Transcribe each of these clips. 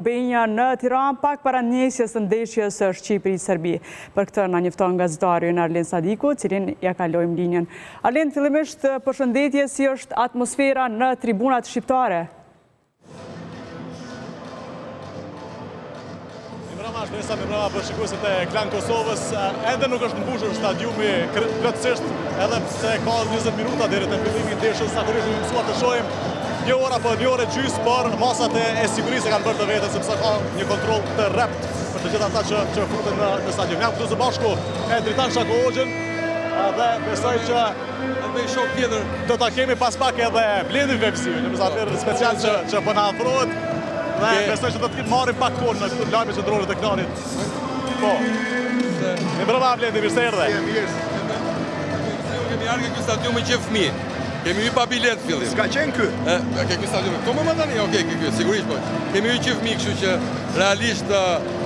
Benja në Tiranë pak para njësjes të ndeshjes Shqipëri-Serbi. Për këtë na njofton gazetari Arlen Sadiku, cilin ja kalojmë linjën. Arlen, fillimisht përshëndetje, si është atmosfera në tribunat shqiptare? Me mbrëma për shikuesit e Klan Kosovës, ende nuk është mbushur stadiumi plotësisht, edhe pse ka 20 minuta deri te fillimi i ndeshjes, zakonisht do të mësuar të shohim një orë apo një orë gjys, por masat e sigurisë kanë bërë të vetën sepse ka një kontroll të rrept për të gjithë ata që futen në stadium. Jam këtu së bashku me Dritan Shako Hoxhën dhe besoj që me shok tjetër do ta kemi pas pak edhe Blendin Vepsi, një mysafir special që po na afrohet. Dhe besoj që do të marrim pak kohë në këtë lajme që ndrohet të Klanit. Po. Mi brava Blendi, mirë se erdhe. Kemi ardhur këtu stadiumin që fëmijë. Kemi hyrë pa bilet fillim. S'ka qenë ky? Ke ky stadium. Po më tani, okej, ky sigurisht po. Kemi hyrë që fëmijë, kështu që realisht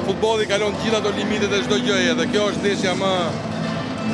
futbolli kalon gjithë ato limitet e çdo gjëje dhe kjo është ndeshja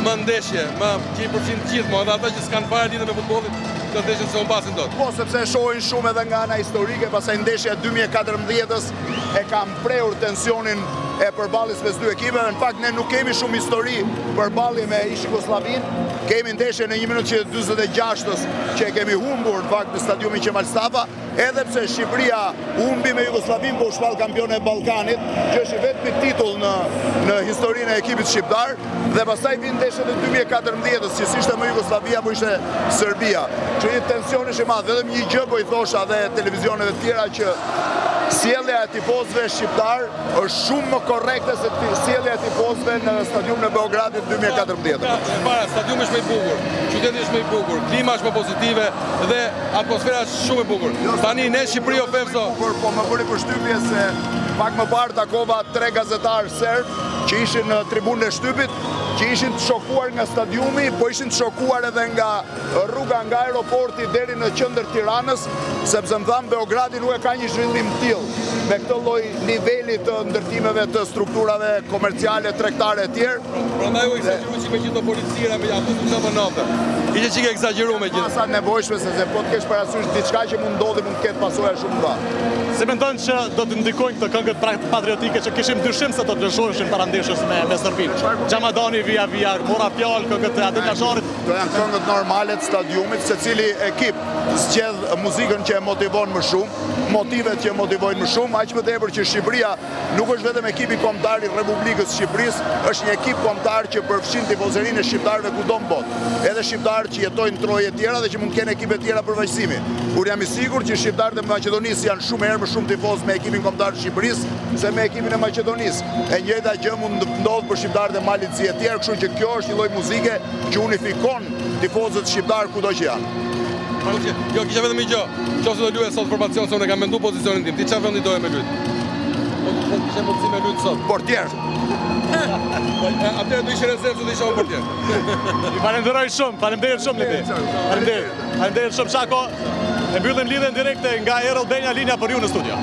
më ndeshje, më 100% gjithë, më ata që s'kanë fare lidhje me futbollin, të ndeshjen se humbasin dot. Po, sepse shohin shumë edhe nga ana historike, pastaj ndeshja 2014-s e kam prehur tensionin e përballjes mes dy ekipeve. Në fakt ne nuk kemi shumë histori përballje me ish Jugosllavin. Kemi ndeshje në 1 minutë 46-s që e kemi humbur në fakt në stadiumin Qemal Stafa, edhe pse Shqipëria humbi me Jugosllavin, po u shpall kampione e Ballkanit, që është i vetmi titull në historinë e ekipit shqiptar, dhe pastaj vin ndeshjet e 2014-s, që ishte më Jugoslavia, po ishte Serbia. Që një tension është i madh, vetëm një gjë po i thosha dhe televizioneve të tjera që sjellja e tifozëve shqiptar është shumë më korrekte se sjellja e tifozëve në stadiumin e Beogradit 2014. Para, stadiumi është më i bukur, qyteti është më i bukur, klima është më pozitive dhe atmosfera është shumë e bukur. Tani ne Shqipëri ofevso. Po më bëri përshtypje se pak më parë takova 3 gazetarë serb që ishin në tribunën e shtypit, që ishin të shokuar nga stadiumi, po ishin të shokuar edhe nga rruga nga aeroporti deri në qendër Tiranës, sepse më thanë Beogradi nuk e ka një zhvillim tillë me këtë lloj niveli të ndërtimeve të strukturave komerciale, tregtare e tjerë. Prandaj u eksagjeruar me gjithë policira me ato në natë. Ishte çike eksagjeruar me gjithë. Sa nevojshme se po të kesh parasysh diçka që mund ndodhi, mund të ketë pasojë shumë të mëdha. Si mendon që do të ndikojnë këto këngët patriotike që kishim dyshim se do të lëshoheshin para ndeshjes me Serbinë? Xhamadani via mora fjalë këngët e Adel Lasharit. Do janë këngët normale të stadiumit, secili ekip zgjedh muzikën që e motivon më shumë, motivet që e motivojnë më shumë, aq më tepër që Shqipëria nuk është vetëm ekipi kombëtar i Republikës së Shqipërisë, është një ekip kombëtar që përfshin tifozërinë e shqiptarëve kudo në botë. Edhe shqiptarë që jetojnë në troje tjera dhe që mund të kenë ekipe tjera përveçsimi. Kur jam i sigurt që shqiptarët e Maqedonisë janë shumë herë më shumë tifozë me ekipin kombëtar të Shqipërisë se me ekipin e Maqedonisë. E njëjta gjë mund të ndodhë për shqiptarët e Malit si e tjerë, kështu që kjo është një lloj muzike që unifikon tifozët shqiptar kudo që janë. Jo, kisha vetëm një gjë. Nëse do luaj sot formacion se unë kam menduar pozicionin tim. Ti çfarë vendi doje me lut? Po kisha pozicion me lut sot. Portier. Atë do ishte rezervë, do ishte portier. Ju falenderoj shumë, faleminderit shumë Lidi. Faleminderit shumë Shako. E mbyllim lidhjen direkte nga Errol Benja, linja për ju në studio.